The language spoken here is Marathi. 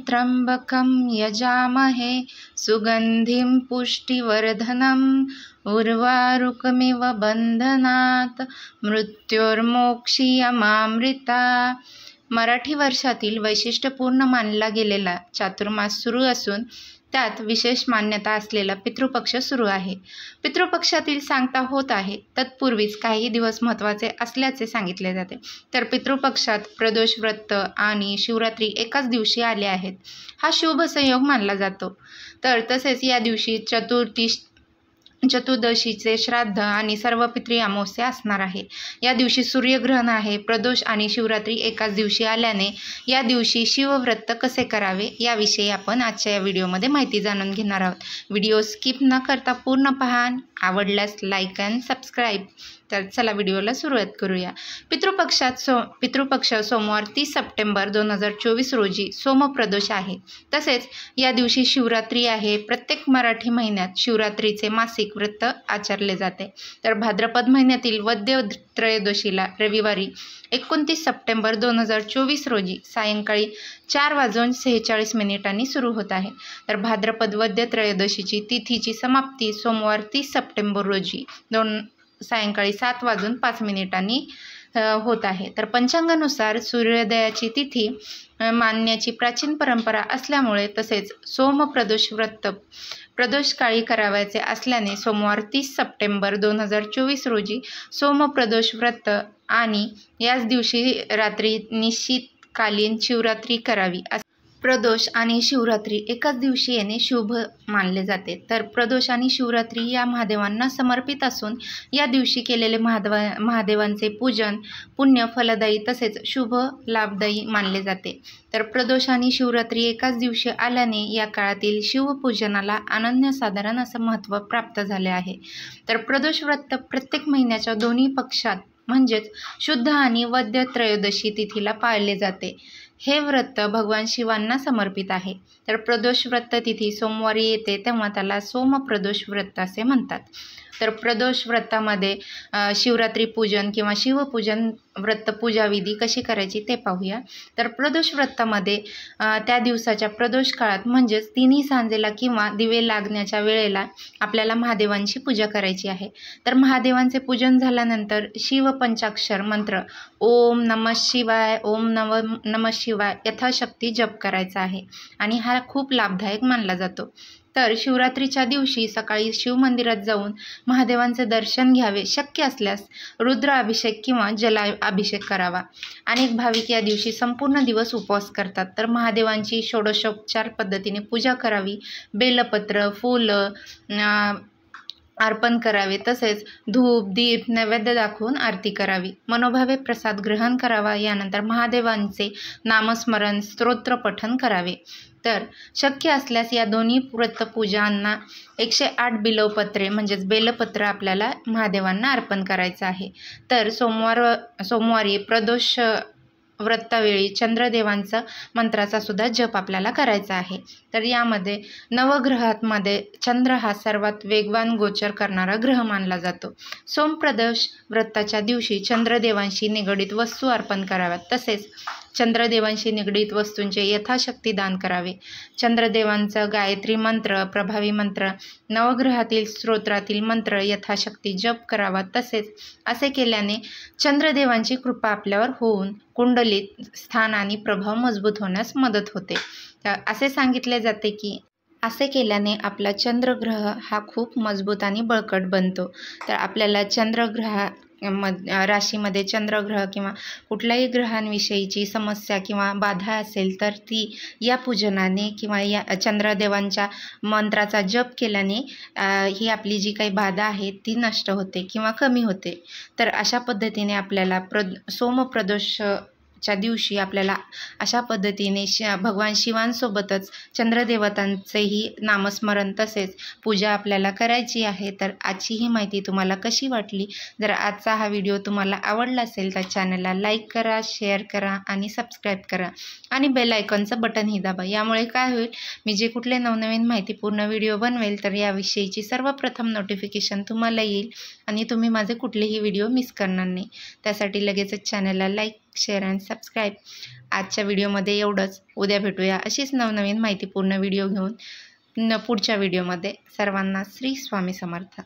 त्र्यंबकं यजामहे सुगंधिं पुष्टिवर्धनम् उर्वारुकमिव बंधनात् मृत्युर्मोक्षीयमामृता। मराठी वर्षातील वैशिष्ट्यपूर्ण मानला गेलेला चातुर्मास सुरू असून त्यात विशेष मान्यता असलेला पितृपक्ष सुरू आहे। पितृपक्षातील सांगता होत आहे तत्पूर्वीच काही दिवस महत्त्वाचे असल्याचे सांगितले जाते। तर पितृपक्षात प्रदोष व्रत आणि शिवरात्री एकाच दिवशी आले आहेत। हा शुभ संयोग मानला जातो। तर तसेच या दिवशी चतुर्दशीचे श्राद्ध आणि सर्व पितृ अमावस्या असणार आहे। या दिवशी सूर्यग्रहण आहे। प्रदोष आणि शिवरात्री एकाच दिवशी आल्याने या दिवशी शिवव्रत कसे करावे याविषयी आपण आजच्या या व्हिडिओमध्ये माहिती जाणून घेणार आहोत। व्हिडिओ स्किप न करता पूर्ण पहा। आवडल्यास लाईक अँड सबस्क्राईब। तर चला व्हिडिओला सुरुवात करूया। पितृपक्ष सोमवार 30 सप्टेंबर 2024 रोजी सोमप्रदोष आहे। तसेच या दिवशी शिवरात्री आहे। प्रत्येक मराठी महिन्यात शिवरात्रीचे मासिक व्रत आचरले जाते। तर भाद्रपद महिन्यातील वद्य त्रयोदशीला रविवारी 29 सप्टेंबर 2024 रोजी सायंकाळी 4:46 सुरू होत आहे। तर भाद्रपद वद्य त्रयोदशीची तिथीची समाप्ती सोमवार 30 सप्टेंबर रोजी सायंकाळी 7:05 होत आहे। तर पंचांगानुसार सूर्योदयाची तिथी मानण्याची प्राचीन परंपरा असल्यामुळे तसेच प्रदोष काळी करावयाचे असल्याने सोमवार 30 सप्टेंबर 2024 रोजी सोमप्रदोष व्रत आणि याच दिवशी रात्री निश्चितकालीन शिवरात्री करावी। प्रदोष आणि शिवरात्री एकाच दिवशी येणे शुभ मानले जाते। तर प्रदोष आणि शिवरात्री या महादेवांना समर्पित असून या दिवशी केलेले महादेवांचे पूजन पुण्य फलदायी तसेच शुभ लाभदायी मानले जाते। तर प्रदोष आणि शिवरात्री एकाच दिवशी आल्याने या काळातील शिवपूजनाला अनन्यसाधारण असं महत्त्व प्राप्त झाले आहे। तर प्रदोष व्रत प्रत्येक महिन्याच्या दोन्ही पक्षात म्हणजेच शुद्ध आणि वद्य त्रयोदशी तिथीला पाळले जाते। हे व्रत भगवान शिवांना समर्पित आहे। तर प्रदोष व्रत तिथी सोमवारी येते तेव्हा त्याला सोमप्रदोष व्रत असे म्हणतात। तर प्रदोष व्रतामध्ये शिवरात्री पूजन किंवा शिवपूजन व्रत पूजा विधी कशी करायची ते पाहूया। तर प्रदोष व्रतामध्ये त्या दिवसाच्या प्रदोष काळात म्हणजेच तिन्ही सांजेला किंवा दिवे लागण्याच्या वेळेला आपल्याला महादेवांची पूजा करायची आहे। तर महादेवांचे पूजन झाल्यानंतर शिवपंचाक्षर मंत्र ओम नमः शिवाय ओम नमः शिवाय यथाशक्ती जप करायचा आहे आणि हा खूप लाभदायक मानला जातो। तर शिवरात्रीच्या दिवशी सकाळी शिवमंदिरात जाऊन महादेवांचे दर्शन घ्यावे। शक्य असल्यास रुद्र अभिषेक किंवा जलाभिषेक करावा। अनेक भाविक या दिवशी संपूर्ण दिवस उपवास करतात। तर महादेवांची षोडशोपचार पद्धतीने पूजा करावी। बेलपत्र फुलं अर्पण करावे तसेच धूप दीप नैवेद्य दाखवून आरती करावी। मनोभावे प्रसाद ग्रहण करावा। यानंतर महादेवांचे नामस्मरण स्तोत्र पठण करावे। तर शक्य असल्यास या दोन्ही व्रतपूजांना 108 बिल्वपत्रे म्हणजेच बेलपत्र आपल्याला महादेवांना अर्पण करायचं आहे। तर सोमवारी प्रदोष व्रतावेळी चंद्रदेवांचा मंत्राचा सुद्धा जप आपल्याला करायचा आहे। तर यामध्ये नवग्रहांमध्ये चंद्र हा सर्वात वेगवान गोचर करणारा ग्रह मानला जातो। सोमप्रदोष व्रताच्या दिवशी चंद्रदेवांशी निगडित वस्तू अर्पण कराव्यात तसेच चंद्रदेवांशी निगडित वस्तूंचे यथाशक्ती दान करावे। चंद्रदेवांचा गायत्री मंत्र प्रभावी मंत्र नवग्रहातील स्तोत्रातील मंत्र यथाशक्ती जप करावा। तसेच असे केल्याने चंद्रदेवांची कृपा आपल्यावर होऊन कुंडलीत स्थान आणि प्रभाव मजबूत होण्यास मदत होते। असे सांगितले जाते की असे केल्याने आपला चंद्रग्रह हा खूप मजबूत आणि बळकट बनतो। तर आपल्याला राशीमध्ये चंद्रग्रह किंवा कुठल्याही ग्रहांविषयीची समस्या किंवा बाधा असेल तर ती या पूजनाने किंवा या चंद्रदेवांच्या मंत्राचा जप केल्याने ही आपली जी काही बाधा आहे ती नष्ट होते किंवा कमी होते। तर अशा पद्धतीने आपल्याला सोमप्रदोषच्या दिवशी आपल्याला अशा पद्धतीने भगवान शिवांसोबतच चंद्रदेवतांचेही नामस्मरण तसेच पूजा आपल्याला करायची आहे। तर आजची ही माहिती तुम्हाला कशी वाटली? जर आजचा हा व्हिडिओ तुम्हाला आवडला असेल तर चॅनलला लाईक करा, शेअर करा आणि सबस्क्राईब करा आणि बेल आयकॉनचं बटनही दाबा। यामुळे काय होईल, मी जे कुठले नवनवीन माहितीपूर्ण व्हिडिओ बनवेल तर याविषयीची सर्वप्रथम नोटिफिकेशन तुम्हाला येईल आणि तुम्ही माझे कुठलेही व्हिडिओ मिस करणार नाही। त्यासाठी लगेचच चॅनलला लाईक शेअर अँड सबस्क्राईब. आजच्या व्हिडिओमध्ये एवढंच. उद्या भेटूया अशीच नवनवीन माहितीपूर्ण व्हिडिओ घेऊन पुढच्या व्हिडिओमध्ये. सर्वांना श्री स्वामी समर्थ.